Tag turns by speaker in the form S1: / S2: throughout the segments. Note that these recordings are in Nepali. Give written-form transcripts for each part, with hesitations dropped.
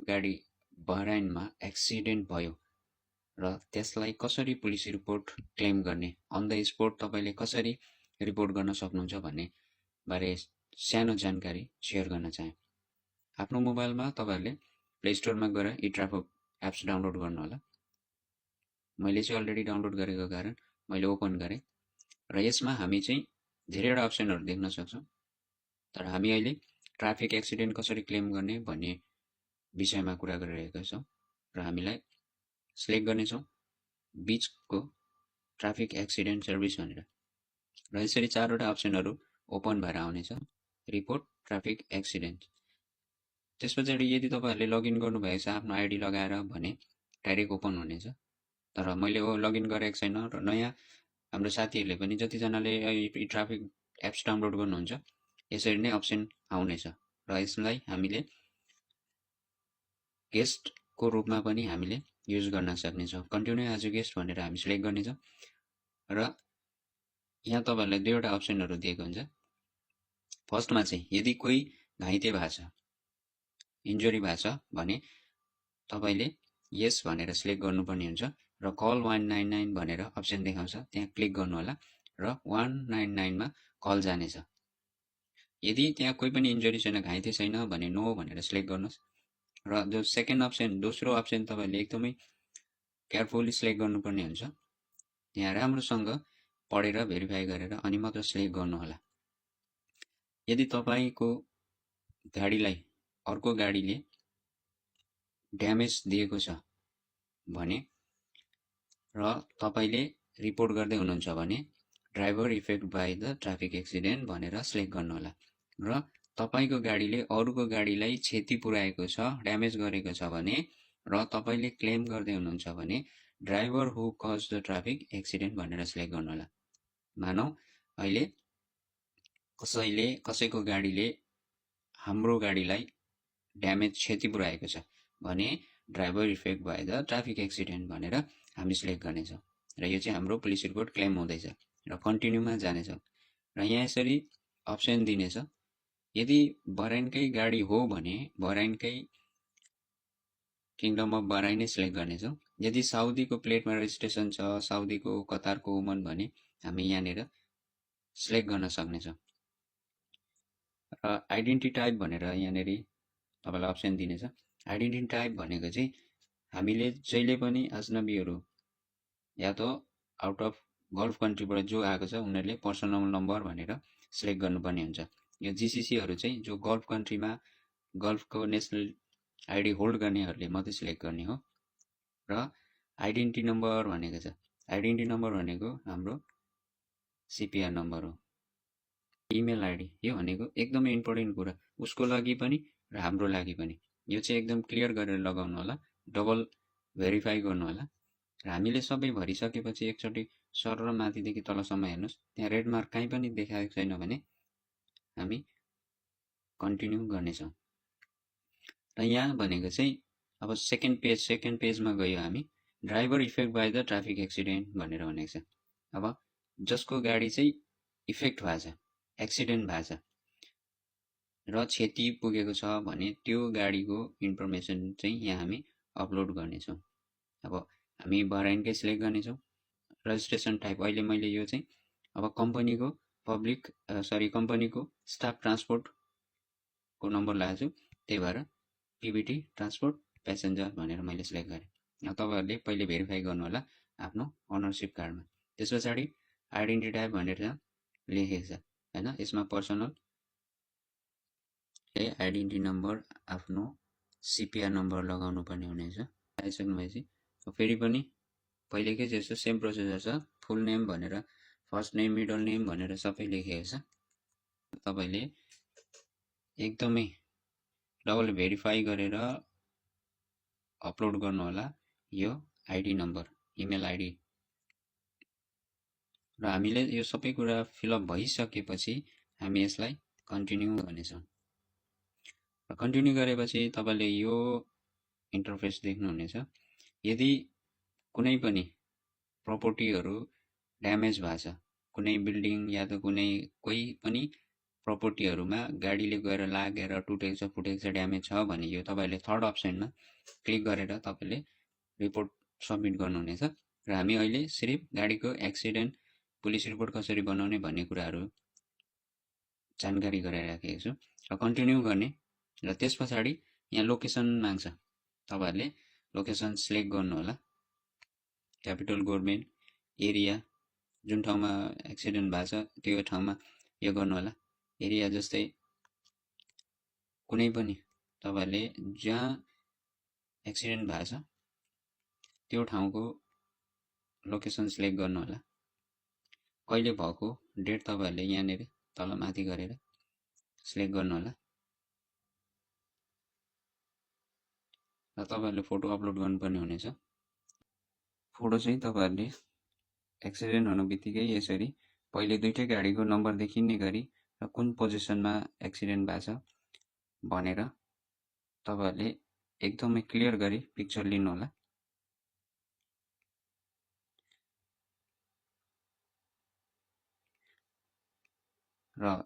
S1: गाडी बहराइनमा एक्सिडेन्ट भयो र त्यसलाई कसरी पुलिस रिपोर्ट क्लेम गर्ने, अन द स्पोट तपाईँले कसरी रिपोर्ट गर्न सक्नुहुन्छ भन्ने बारे सानो जानकारी सेयर गर्न चाहे। आफ्नो मोबाइलमा तपाईँहरूले प्ले स्टोरमा गएर इट्राफिक एप्स डाउनलोड गर्नु होला। मैले चाहिँ अलरेडी डाउनलोड गरेको कारण मैले ओपन गरेँ र यसमा हामी चाहिँ धेरैवटा अप्सनहरू देख्न सक्छौँ। तर हामी अहिले ट्राफिक एक्सिडेन्ट कसरी क्लेम गर्ने भन्ने विषयमा कुरा गरिरहेका छौँ र हामीलाई सिलेक्ट गर्नेछौँ बिचको ट्राफिक एक्सिडेन्ट सर्भिस भनेर र यसरी 4वटा अप्सनहरू ओपन भएर आउनेछ। Report traffic accident. त्यस पछाडि यदि तपाईँहरूले लगइन गर्नुभएको छ आफ्नो आइडी लगाएर भने डाइरेक्ट ओपन हुनेछ। तर मैले लगइन गरेको छैन र नयाँ हाम्रो साथीहरूले पनि जतिजनाले ट्राफिक एप्स डाउनलोड गर्नुहुन्छ यसरी नै अप्सन आउनेछ र यसलाई हामीले गेस्टको रूपमा पनि हामीले युज गर्न सक्नेछौँ। कन्टिन्यू एज अ गेस्ट भनेर हामी सिलेक्ट गर्नेछौँ र यहाँ तपाईँहरूलाई 2वटा अप्सनहरू दिएको हुन्छ। फर्स्टमा चाहिँ यदि कोही घाइते भएको छ, इन्जुरी भएको छ भने तपाईँले यस भनेर सिलेक्ट गर्नुपर्ने हुन्छ र कल 199 भनेर अप्सन देखाउँछ, त्यहाँ क्लिक गर्नु होला र 199 मा कल जानेछ। यदि त्यहाँ कोही पनि इन्जुरी छैन, घाइते छैन भने नो भनेर सिलेक्ट गर्नुहोस् र जो सेकेन्ड अप्सन, दोस्रो अप्सन तपाईँले एकदमै केयरफुली सिलेक्ट गर्नुपर्ने हुन्छ। त्यहाँ राम्रोसँग पढेर भेरिफाई गरेर अनि मात्र सिलेक्ट गर्नु होला। यदि तपाईँको गाडीलाई अर्को गाडीले ड्यामेज दिएको छ भने र तपाईँले रिपोर्ट गर्दै हुनुहुन्छ भने driver effect by the traffic accident भनेर सिलेक्ट गर्नु होला र तपाईँको गाडीले अरूको गाडीलाई क्षति पुर्याएको छ, ड्यामेज गरेको छ भने र तपाईँले क्लेम गर्दै हुनुहुन्छ भने driver who cause the traffic accident भनेर सिलेक्ट गर्नु होला। मानौ अहिले कसैको गाडीले हाम्रो गाडीलाई ड्यामेज क्षति पुर्याएको छ भने driver effect by the traffic accident भनेर हामी सिलेक्ट गर्नेछौँ र यो चाहिँ हाम्रो पुलिस रिपोर्ट क्लेम हुँदैछ र कन्टिन्यूमा जानेछ र यहाँ यसरी अप्सन दिनेछ। यदि बहराइनकै गाडी हो भने बहराइनकै किङडम अफ बहराइन नै सिलेक्ट गर्नेछौँ। यदि साउदीको प्लेटमा रेजिस्ट्रेसन छ, साउदीको, कतारको वुमन भने हामी यहाँनिर सिलेक्ट गर्न सक्नेछौँ र आइडेन्टिटी टाइप भनेर यहाँनिर तपाईँलाई अप्सन दिनेछ। आइडेन्टिटी टाइप भनेको चाहिँ हामीले जहिले पनि अजनबीहरू या त आउट अफ गल्फ कन्ट्रीबाट जो आएको छ उनीहरूले पर्सनल नम्बर भनेर सिलेक्ट गर्नुपर्ने हुन्छ। यो जिसिसीहरू चाहिँ जो गल्फ कन्ट्रीमा गल्फको नेसनल आइडी होल्ड गर्नेहरूले मात्रै सिलेक्ट गर्ने हो र आइडेन्टिटी नम्बर भनेको छ। आइडेन्टिटी नम्बर भनेको हाम्रो सिपिआर नम्बर हो। इमेल आइडी यो भनेको एकदमै इम्पोर्टेन्ट कुरा, उसको लागि पनि र हाम्रो लागि पनि। यो चाहिँ एकदम क्लियर गरेर लगाउनु होला, डबल भेरिफाई गर्नु होला र हामीले सबै भरिसकेपछि एकचोटि सर र माथिदेखि तलसम्म हेर्नुहोस्, त्यहाँ रेड मार्क कहीँ पनि देखाएको छैन भने हामी कन्टिन्यू गर्नेछौँ। र यहाँ भनेको चाहिँ अब सेकेन्ड पेजमा गयो हामी driver effect by the traffic accident भनेर भनेको छ। अब जसको गाडी चाहिँ इफेक्ट भएको छ, एक्सिडेन्ट भएको छ र क्षति पुगेको छ भने त्यो गाडीको इन्फर्मेसन चाहिँ यहाँ हामी अपलोड गर्नेछौँ। अब हामी बहराइनकै सिलेक्ट गर्नेछौँ। रजिस्ट्रेसन टाइप अहिले मैले यो चाहिँ अब कम्पनीको कम्पनीको स्टाफ ट्रान्सपोर्टको नम्बर लगाएको छु, त्यही भएर पिबिटी ट्रान्सपोर्ट प्यासेन्जर भनेर मैले सिलेक्ट गरेँ। तपाईँहरूले पहिले भेरिफाई गर्नु होला आफ्नो ओनरसिप कार्डमा। त्यस पछाडि आइडेन्टिटी टाइप भनेर लेखेको छ होइन, यसमा पर्सनल आइडेन्टिटी नम्बर आफ्नो सिपिआर नम्बर लगाउनु पर्ने हुनेछ। आइसक्नुभएपछि फेरि पनि पहिलेकै जस्तो सेम प्रोसेसर छ। फुल नेम भनेर फर्स्ट नेम मिडल नेम भनेर सबै लेखेको छ। तपाईँले एकदमै डबल भेरिफाई गरेर अपलोड गर्नु होला यो आइडी नम्बर, इमेल आइडी र हामीले यो सबै कुरा फिलअप भइसकेपछि हामी यसलाई कन्टिन्यू गर्नेछौँ। र कन्टिन्यू गरेपछि तपाईँले यो इन्टरफेस देख्नुहुनेछ। यदि कुनै पनि प्रपर्टीहरू ड्यामेज भएको छ, कुनै बिल्डिङ या त कोही पनि प्रपर्टीहरूमा गाडीले गएर लागेर टुटेको छ, फुटेको छ, ड्यामेज छ भने यो तपाईँले थर्ड अप्सनमा क्लिक गरेर तपाईँले रिपोर्ट सबमिट गर्नुहुनेछ। र हामी अहिले सिर्फ गाडीको एक्सिडेन्ट पुलिस रिपोर्ट कसरी बनाउने भन्ने कुराहरू जानकारी गराइराखेको छु। र कन्टिन्यू गर्ने र त्यस पछाडि यहाँ लोकेसन माग्छ, तपाईँहरूले लोकेसन सिलेक्ट गर्नुहोला। क्यापिटल गभर्मेन्ट एरिया जुन ठाउँमा एक्सिडेन्ट भएको छ त्यो ठाउँमा यो गर्नुहोला। एरिया जस्तै कुनै पनि तपाईँहरूले जहाँ एक्सिडेन्ट भएको छ त्यो ठाउँको लोकेसन सिलेक्ट गर्नुहोला। कहिले भएको डेट तपाईँहरूले यहाँनिर तल माथि गरेर सिलेक्ट गर्नुहोला। र तपाईँहरूले फोटो अपलोड गर्नुपर्ने हुनेछ। फोटो चाहिँ तपाईँहरूले एक्सिडेन्ट हुनु बित्तिकै यसरी पहिले दुईटै गाडीको नम्बर देखिने गरी र कुन पोजिसनमा एक्सिडेन्ट भएको छ भनेर तपाईँहरूले एकदमै क्लियर गरी पिक्चर लिनुहोला। र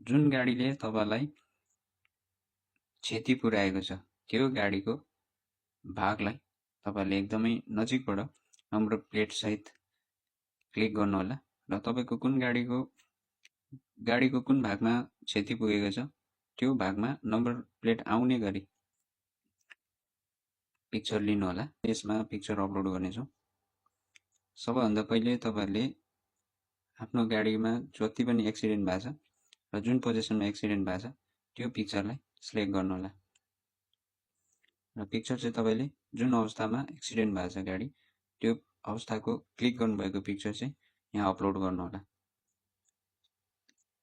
S1: जुन गाडीले तपाईँलाई क्षति पुर्याएको छ त्यो गाडीको भागलाई तपाईँहरूले एकदमै नजिकबाट नम्बर प्लेट सहित क्लिक गर्नुहोला। र तपाईँको कुन गाडीको कुन भागमा क्षति पुगेको छ त्यो भागमा नम्बर प्लेट आउने गरी पिक्चर लिनुहोला। यसमा पिक्चर अपलोड गर्नेछौँ। सबैभन्दा पहिले तपाईँहरूले आफ्नो गाडीमा जति पनि एक्सिडेन्ट भएको छ र जुन पोजिसनमा एक्सिडेन्ट भएको छ त्यो पिक्चरलाई सिलेक्ट गर्नुहोला। र पिक्चर चाहिँ तपाईँले जुन अवस्थामा एक्सिडेन्ट भएको छ गाडी त्यो अवस्थाको क्लिक गर्नुभएको पिक्चर चाहिँ यहाँ अपलोड गर्नुहोला।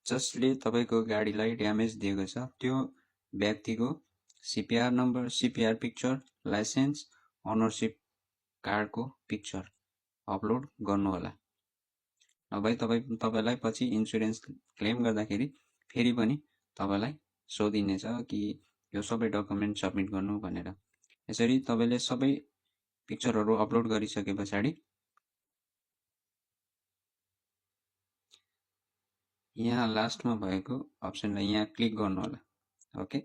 S1: जसले तपाईँको गाडीलाई ड्यामेज दिएको छ त्यो व्यक्तिको CPR number, CPR picture, licence, ownership कार्डको पिक्चर अपलोड गर्नुहोला। नभए तपाईँलाई पछि इन्सुरेन्स क्लेम गर्दाखेरि फेरि पनि तपाईँलाई सोधिनेछ कि यो सबै डकुमेन्ट सबमिट गर्नु भनेर। यसरी तपाईँले सबै पिक्चरहरू अपलोड गरिसके पछाडि यहाँ लास्टमा भएको अप्सनलाई यहाँ क्लिक गर्नुहोला। ओके,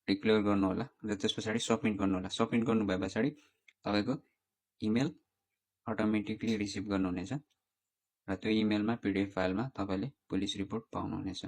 S1: डिक्लेयर गर्नुहोला र त्यस पछाडि सबमिट गर्नुहोला। सबमिट गर्नु भए पछाडि तपाईँको इमेल अटोमेटिकली रिसिभ गर्नुहुनेछ र त्यो इमेलमा पिडिएफ फाइलमा तपाईँले पुलिस रिपोर्ट पाउनुहुनेछ।